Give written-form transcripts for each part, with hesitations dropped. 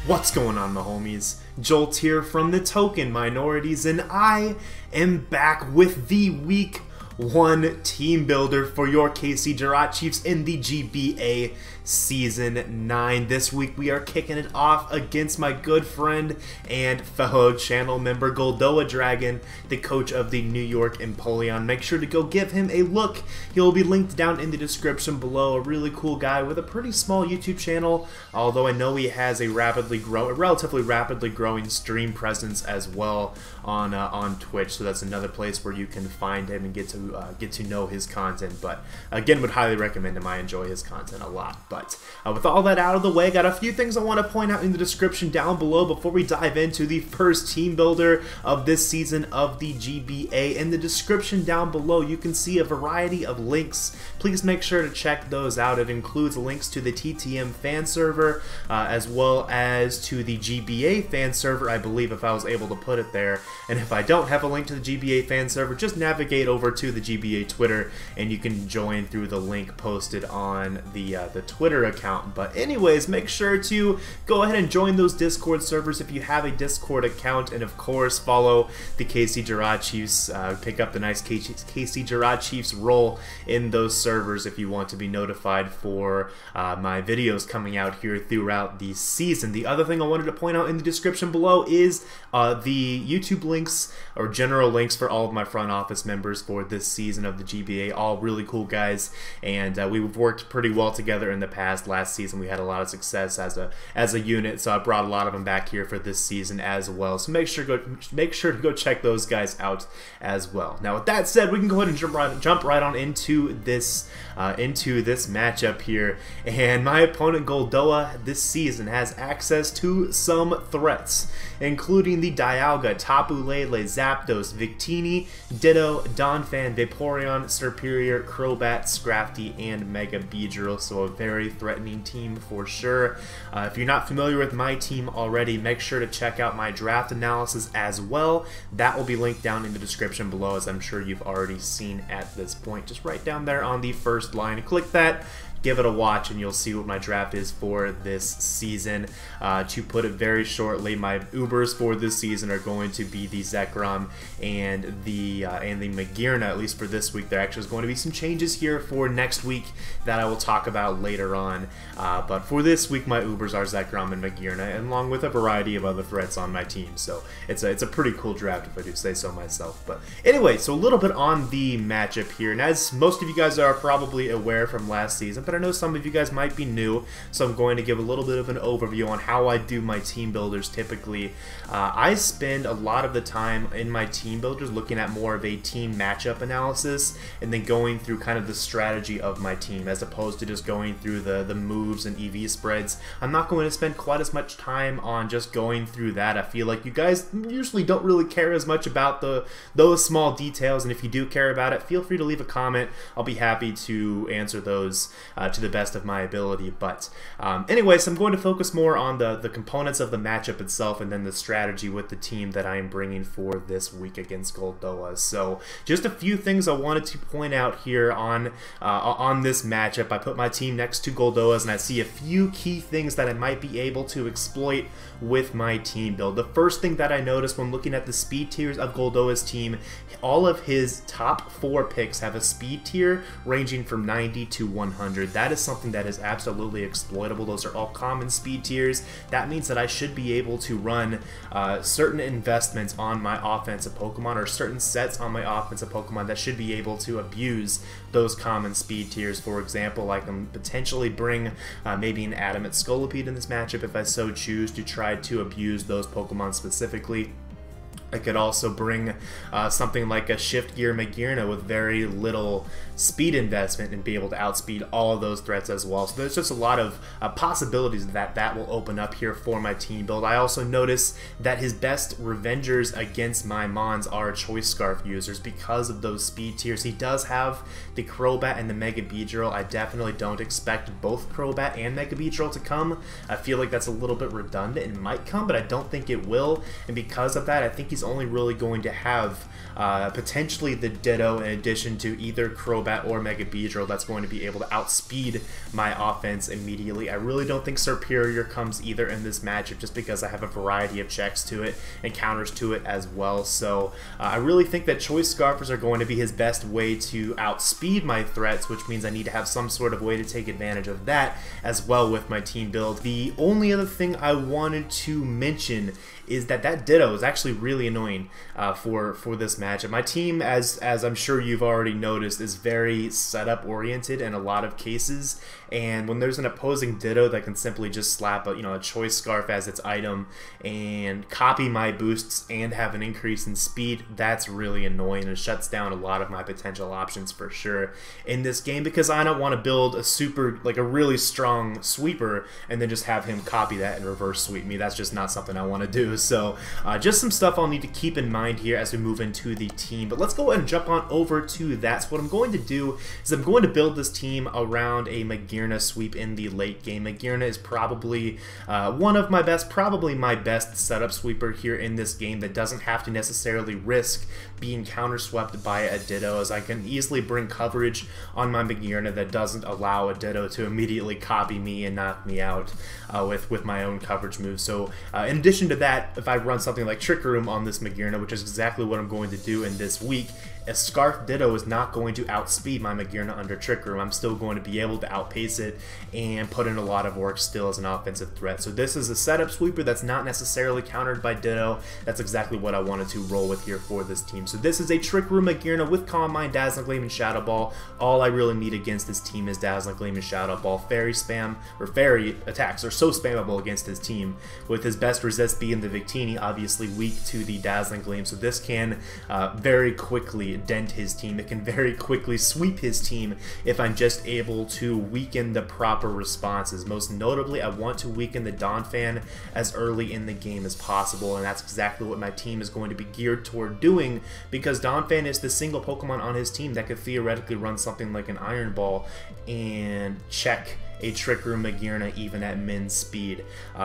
What's going on, my homies? Jolt here from the Token Minorities, and I am back with the Week 1 Team Builder for your KC Jirachiefs in the GBA Season 9. This week we are kicking it off against my good friend and fellow channel member GoldoaDragon, the coach of the New York Empoleon. Make sure to go give him a look. He'll be linked down in the description below. A really cool guy with a pretty small YouTube channel, although I know he has a relatively rapidly growing stream presence as well on Twitch. So that's another place where you can find him and get to know his content. But again, would highly recommend him. I enjoy his content a lot. But with all that out of the way, got a few things I want to point out in the description down below before we dive into the first team builder of this season of the GBA. In the description down below, you can see a variety of links. Please make sure to check those out. It includes links to the TTM fan server, as well as to the GBA fan server, I believe, if I was able to put it there. And if I don't have a link to the GBA fan server, just navigate over to the GBA Twitter, and you can join through the link posted on the Twitter account. But anyways, make sure to go ahead and join those Discord servers if you have a Discord account, and of course follow the KC Jirachiefs. Pick up the nice KC Jirachiefs role in those servers if you want to be notified for my videos coming out here throughout the season. The other thing I wanted to point out in the description below is the YouTube links or general links for all of my front office members for this season of the GBA. All really cool guys, and we've worked pretty well together in the past. Last season we had a lot of success as a unit, so I brought a lot of them back here for this season as well. So make sure to go check those guys out as well. Now with that said, we can go ahead and jump right on into this matchup here. And my opponent Goldoa this season has access to some threats, including the Dialga, Tapu Lele, Zapdos, Victini, Ditto, Donphan, Vaporeon, Superior, Crobat, Scrafty, and Mega Beedrill. So a very threatening team for sure. If you're not familiar with my team already, make sure to check out my draft analysis as well. That will be linked down in the description below, as I'm sure you've already seen at this point. Just right down there on the first line, click that, give it a watch, and you'll see what my draft is for this season. To put it very shortly, my Ubers for this season are going to be the Zekrom and the Magearna, at least for this week. There actually is going to be some changes here for next week that I will talk about later on. But for this week, my Ubers are Zekrom and Magearna, along with a variety of other threats on my team. So it's a pretty cool draft, if I do say so myself. But anyway, so a little bit on the matchup here. And as most of you guys are probably aware from last season, but I know some of you guys might be new, so I'm going to give a little bit of an overview on how I do my team builders typically. I spend a lot of the time in my team builders looking at more of a team matchup analysis and then going through kind of the strategy of my team, as opposed to just going through the moves and EV spreads. I'm not going to spend quite as much time on just going through that. I feel like you guys usually don't really care as much about those small details, and if you do care about it, feel free to leave a comment. I'll be happy to answer those to the best of my ability. But anyways, I'm going to focus more on the components of the matchup itself, and then the strategy with the team that I am bringing for this week against Goldoa. So just a few things I wanted to point out here on this matchup. I put my team next to Goldoa's, and I see a few key things that I might be able to exploit with my team build. The first thing that I noticed when looking at the speed tiers of Goldoa's team, all of his top 4 picks have a speed tier ranging from 90 to 100. That is something that is absolutely exploitable. Those are all common speed tiers. That means that I should be able to run certain investments on my offensive Pokemon, or certain sets on my offensive Pokemon that should be able to abuse those common speed tiers. For example, I can potentially bring maybe an Adamant Scolipede in this matchup if I so choose to try to abuse those Pokemon specifically. I could also bring something like a Shift Gear Magearna with very little speed investment and be able to outspeed all of those threats as well. So there's just a lot of possibilities that will open up here for my team build. I also notice that his best Revengers against my Mons are Choice Scarf users because of those speed tiers. He does have the Crobat and the Mega Beedrill. I definitely don't expect both Crobat and Mega Beedrill to come. I feel like that's a little bit redundant. It might come, but I don't think it will. And because of that, I think he's only really going to have potentially the Ditto in addition to either Crobat or Mega Beedrill that's going to be able to outspeed my offense immediately. I really don't think Serperior comes either in this matchup just because I have a variety of checks to it and counters to it as well. So I really think that Choice Scarfers are going to be his best way to outspeed my threats, which means I need to have some sort of way to take advantage of that as well with my team build. The only other thing I wanted to mention is that Ditto is actually really annoying for this matchup. My team, as I'm sure you've already noticed, is very setup oriented in a lot of cases, and when there's an opposing Ditto that can simply just slap a Choice Scarf as its item and copy my boosts and have an increase in speed, that's really annoying and shuts down a lot of my potential options for sure in this game, because I don't want to build a really strong sweeper and then just have him copy that and reverse sweep me. That's just not something I want to do. So just some stuff I'll need to keep in mind here as we move into the team. But let's go ahead and jump on over to that. So what I'm going to do is I'm going to build this team around a Magearna sweep in the late game. Magearna is probably one of my best, probably my best setup sweeper here in this game that doesn't have to necessarily risk being counter swept by a Ditto, as I can easily bring coverage on my Magearna that doesn't allow a Ditto to immediately copy me and knock me out with my own coverage moves. So in addition to that, if I run something like Trick Room on this Magearna, which is exactly what I'm going to do in this week, a Scarf Ditto is not going to outspeed my Magearna under Trick Room. I'm still going to be able to outpace it and put in a lot of work still as an offensive threat. So this is a setup sweeper that's not necessarily countered by Ditto. That's exactly what I wanted to roll with here for this team. So this is a Trick Room Magearna with Calm Mind, Dazzling Gleam, and Shadow Ball. All I really need against this team is Dazzling Gleam and Shadow Ball. Fairy spam, or Fairy attacks are so spammable against his team, with his best resist being the Victini, obviously weak to the Dazzling Gleam. So this can very quickly dent his team. It can very quickly sweep his team if I'm just able to weaken the proper responses. Most notably, I want to weaken the Donphan as early in the game as possible, and that's exactly what my team is going to be geared toward doing, because Donphan is the single Pokemon on his team that could theoretically run something like an Iron Ball and check a Trick Room Magearna even at min speed.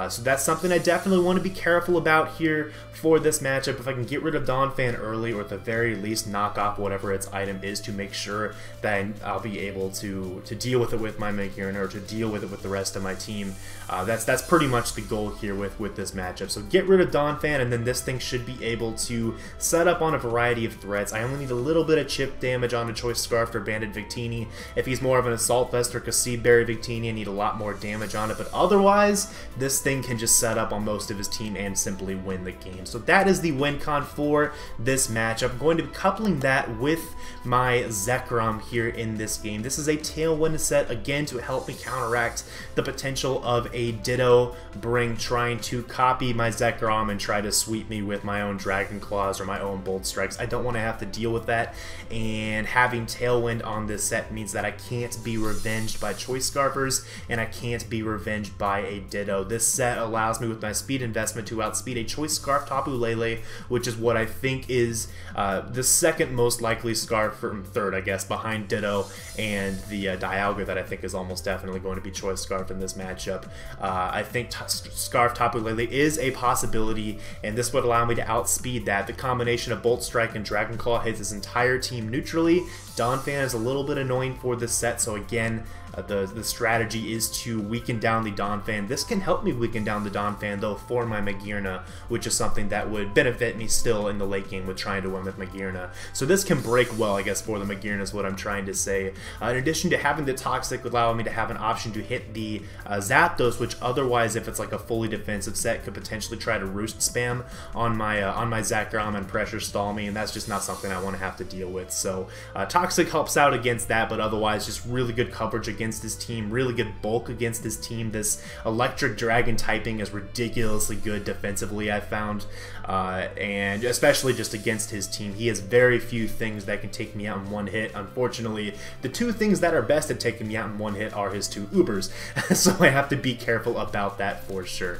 So that's something I definitely want to be careful about here for this matchup. If I can get rid of Donphan early, or at the very least knock off whatever its item is, to make sure that I'll be able to deal with it with my Magearna, or to deal with it with the rest of my team. That's pretty much the goal here with this matchup. So get rid of Donphan, and then this thing should be able to set up on a variety of threats. I only need a little bit of chip damage on a Choice Scarf or Banded Victini. If he's more of an Assault Vest or Cassib Berry Victini, I need a lot more damage on it, but otherwise this thing can just set up on most of his team and simply win the game. So that is the win con for this matchup. I'm going to be coupling that with my Zekrom here in this game. This is a Tailwind set, again, to help me counteract the potential of a Ditto Bring trying to copy my Zekrom and try to sweep me with my own Dragon Claws or my own Bolt Strikes. I don't want to have to deal with that, and having Tailwind on this set means that I can't be revenged by Choice Scarfers, and I can't be revenged by a Ditto. This set allows me, with my speed investment, to outspeed a Choice Scarf Tapu Lele, which is what I think is the second most likely Scarf, from third, I guess, behind Ditto and the Dialga that I think is almost definitely going to be Choice Scarf in this matchup. I think Scarf Tapu Lele is a possibility, and this would allow me to outspeed that. The combination of Bolt Strike and Dragon Claw hits his entire team neutrally. Donphan is a little bit annoying for this set, so again, the strategy is to weaken down the Donphan. This can help me weaken down the Donphan, though, for my Magearna, which is something that would benefit me still in the late game with trying to win with Magearna. So this can break well, I guess, for the Magearna is what I'm trying to say. In addition to having the Toxic allowing me to have an option to hit the Zapdos, which otherwise, if it's like a fully defensive set, could potentially try to Roost Spam on my Zekrom and pressure stall me, and that's just not something I want to have to deal with. So Toxic helps out against that, but otherwise just really good coverage against his team, really good bulk against his team. This Electric Dragon typing is ridiculously good defensively, I found, and especially just against his team. He has very few things that can take me out in one hit. Unfortunately, the two things that are best at taking me out in one hit are his two Ubers, so I have to be careful about that for sure.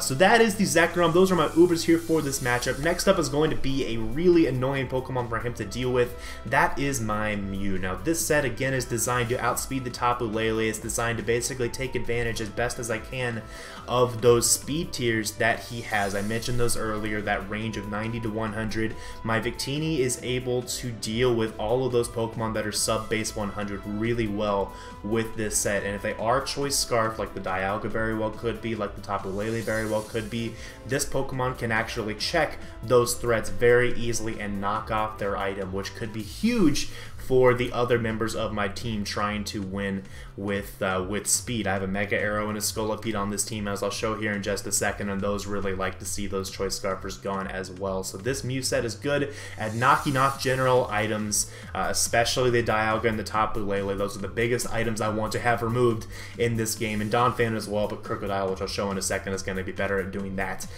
So that is the Zekrom. Those are my Ubers here for this matchup. Next up is going to be a really annoying Pokemon for him to deal with. That is my Mew. Now this set again is designed to outspeed the top Tapu Lele is designed to basically take advantage as best as I can of those speed tiers that he has. I mentioned those earlier, that range of 90 to 100. My Victini is able to deal with all of those Pokemon that are sub-base 100 really well with this set, and if they are Choice Scarf, like the Dialga very well could be, like the Tapu Lele very well could be, this Pokemon can actually check those threats very easily and knock off their item, which could be huge for the other members of my team trying to win with speed. I have a Mega Arrow and a Scolipede on this team, as I'll show here in just a second, and those really like to see those Choice Scarfers gone as well. So this Mew set is good at knocking off general items, especially the Dialga and the Tapu Lele. Those are the biggest items I want to have removed in this game, and Donphan as well, but Crocodile, which I'll show in a second, is going to be better at doing that.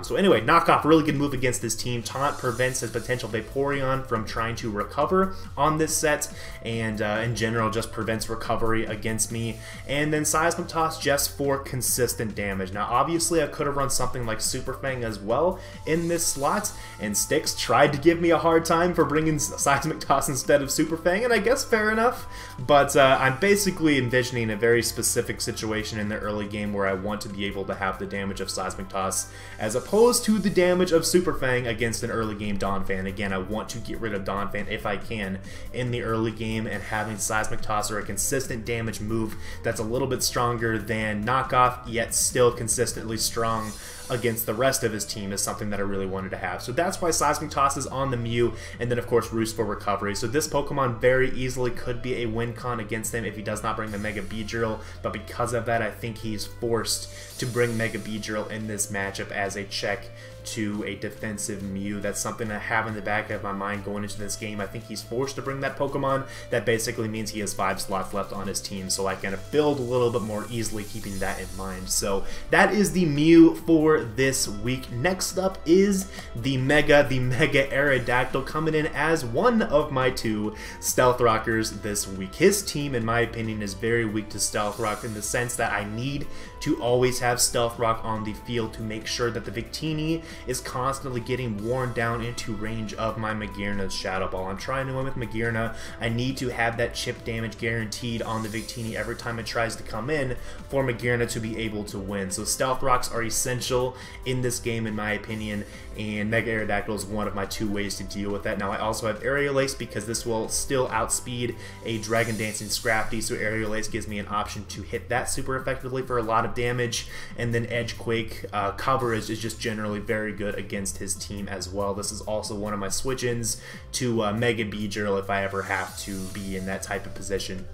So anyway, Knockoff, really good move against this team. Taunt prevents his potential Vaporeon from trying to recover on this set, and in general just prevents recovery against me. And then Seismic Toss just for consistent damage. Now obviously I could have run something like Super Fang as well in this slot, and Styx tried to give me a hard time for bringing Seismic Toss instead of Super Fang, and I guess fair enough, but I'm basically envisioning a very specific situation in the early game where I want to be able to have the damage of Seismic Toss as opposed to the damage of Super Fang against an early game Donphan. Again, I want to get rid of Donphan if I can in the early game, and having Seismic Toss or a consistent damage move that's a little bit stronger than Knockoff yet still consistently strong against the rest of his team is something that I really wanted to have. So that's why Seismic Toss is on the Mew, and then of course Roost for recovery. So this Pokemon very easily could be a win con against him if he does not bring the Mega Beedrill, but because of that I think he's forced to bring Mega Beedrill in this matchup as a check to a defensive Mew. That's something I have in the back of my mind going into this game. I think he's forced to bring that Pokemon. That basically means he has 5 slots left on his team, so I can build a little bit more easily keeping that in mind. So that is the Mew for this week. Next up is the Mega Aerodactyl, coming in as one of my 2 Stealth Rockers this week. His team, in my opinion, is very weak to Stealth Rock in the sense that I need to always have Stealth Rock on the field to make sure that the Victini is constantly getting worn down into range of my Magearna's Shadow Ball. I'm trying to win with Magearna. I need to have that chip damage guaranteed on the Victini every time it tries to come in for Magearna to be able to win. So Stealth Rocks are essential in this game in my opinion, and Mega Aerodactyl is one of my 2 ways to deal with that. Now I also have Aerial Ace because this will still outspeed a Dragon Dancing Scrafty, so Aerial Ace gives me an option to hit that super effectively for a lot of damage, and then Edgequake coverage is just generally very good against his team as well. This is also one of my switch-ins to Mega Beedrill if I ever have to be in that type of position,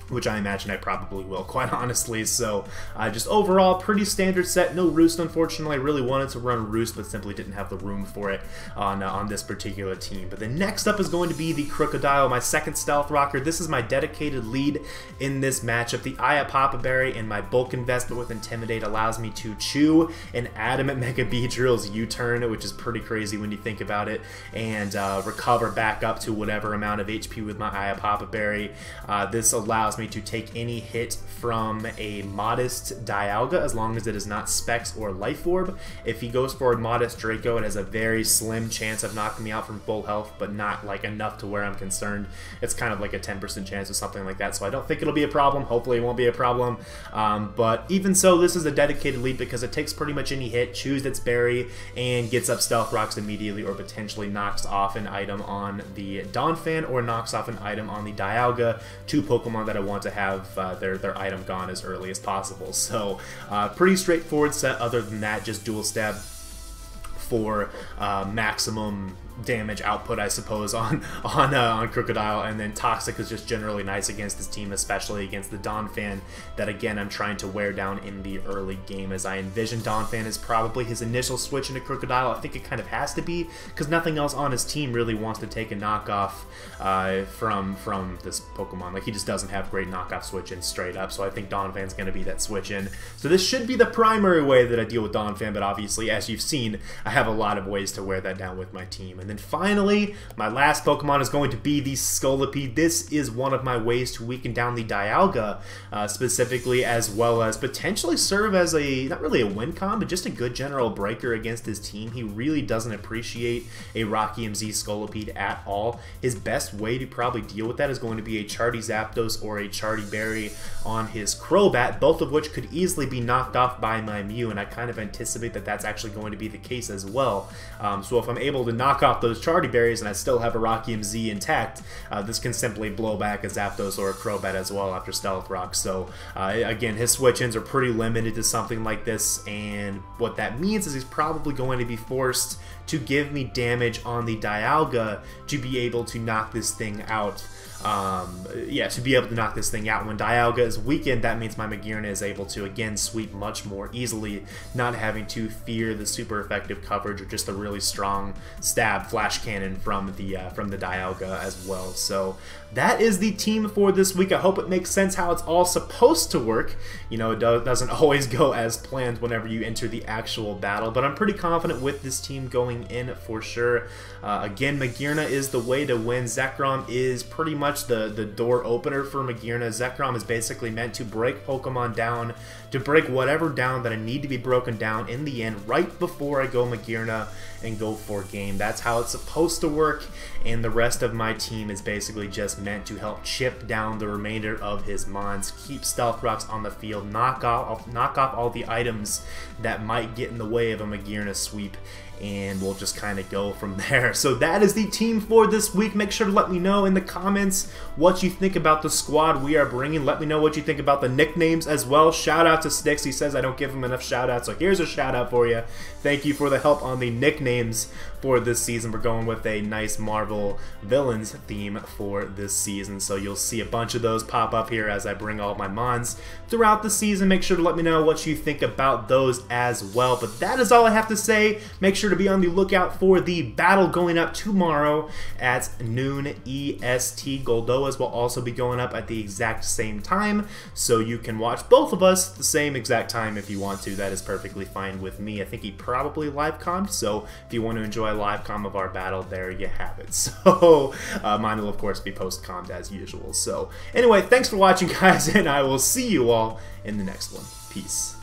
which I imagine I probably will, quite honestly. So just overall, pretty standard set. No Roost, unfortunately. I really wanted to run Roost, but simply didn't have the room for it on this particular team. But then next up is going to be the Crocodile, my 2nd Stealth Rocker. This is my dedicated lead in this matchup. The Iapapa Berry and my bulk investment with Intimidate allows me to chew an Adamant Mega Beedrill's U-turn, which is pretty crazy when you think about it, and recover back up to whatever amount of HP with my Iapapa Berry. This allows me to take any hit from a Modest Dialga as long as it is not Specs or Life Orb. If he goes for a Modest Draco, it has a very slim chance of knocking me out from full health, but not like enough to where I'm concerned. It's kind of like a 10% chance or something like that, so I don't think it'll be a problem. Hopefully it won't be a problem, but even so, this is a dedicated lead because it takes pretty much any hit, chews its berry, and gets up Stealth Rocks immediately, or potentially knocks off an item on the Donphan or knocks off an item on the Dialga, 2 Pokemon that I want to have their item gone as early as possible. So pretty straightforward set. Other than that, just dual stab for maximum damage output, I suppose, on Crocodile, and then Toxic is just generally nice against this team, especially against the Donphan that, again, I'm trying to wear down in the early game, as I envision Donphan is probably his initial switch into Crocodile. I think it kind of has to be, because nothing else on his team really wants to take a knockoff from this Pokemon. Like, he just doesn't have great knockoff switch-ins straight up, so I think Donphan's going to be that switch-in. So this should be the primary way that I deal with Donphan, but obviously, as you've seen, I have a lot of ways to wear that down with my team. And then finally, my last Pokemon is going to be the Scolipede. This is one of my ways to weaken down the Dialga, specifically, as well as potentially serve as a, not really a win con, but just a good general breaker against his team. He really doesn't appreciate a Rocky MZ Scolipede at all. His best way to probably deal with that is going to be a Chardy Zapdos or a Chardy Berry on his Crobat, both of which could easily be knocked off by my Mew, and I kind of anticipate that that's actually going to be the case as well. So if I'm able to knock off those Chardy Berries and I still have a Rocky MZ intact, this can simply blow back a Zapdos or a Crobat as well after Stealth Rock. So again, his switch-ins are pretty limited to something like this, and what that means is he's probably going to be forced to give me damage on the Dialga to be able to knock this thing out. To be able to knock this thing out. When Dialga is weakened, that means my Magearna is able to, again, sweep much more easily, not having to fear the super effective coverage or just a really strong stab flash cannon from the Dialga as well. So that is the team for this week. I hope it makes sense how it's all supposed to work. You know, it doesn't always go as planned whenever you enter the actual battle, but I'm pretty confident with this team going in for sure. Again, Magearna is the way to win. Zekrom is pretty much the door opener for Magearna. Zekrom is basically meant to break Pokemon down, to break whatever down that I need to be broken down in the end, right before I go Magearna and go for game. That's how it's supposed to work, and the rest of my team is basically just meant to help chip down the remainder of his mons, keep Stealth Rocks on the field, knock off all the items that might get in the way of a Magearna sweep, and we'll just kind of go from there. So that is the team for this week. Make sure to let me know in the comments what you think about the squad we are bringing. Let me know what you think about the nicknames as well. Shout out to Sticks. He says I don't give him enough shout outs, so here's a shout out for you. Thank you for the help on the nicknames for this season. We're going with a nice Marvel villains theme for this season, so you'll see a bunch of those pop up here as I bring all my mons throughout the season. Make sure to let me know what you think about those as well. But that is all I have to say. Make sure to be on the lookout for the battle going up tomorrow at noon EST. Goldoas will also be going up at the exact same time, so you can watch both of us the same exact time if you want to. That is perfectly fine with me. I think he probably live commed, so if you want to enjoy a live comm of our battle, there you have it. So mine will of course be post commed as usual. So anyway, thanks for watching, guys, and I will see you all in the next one. Peace.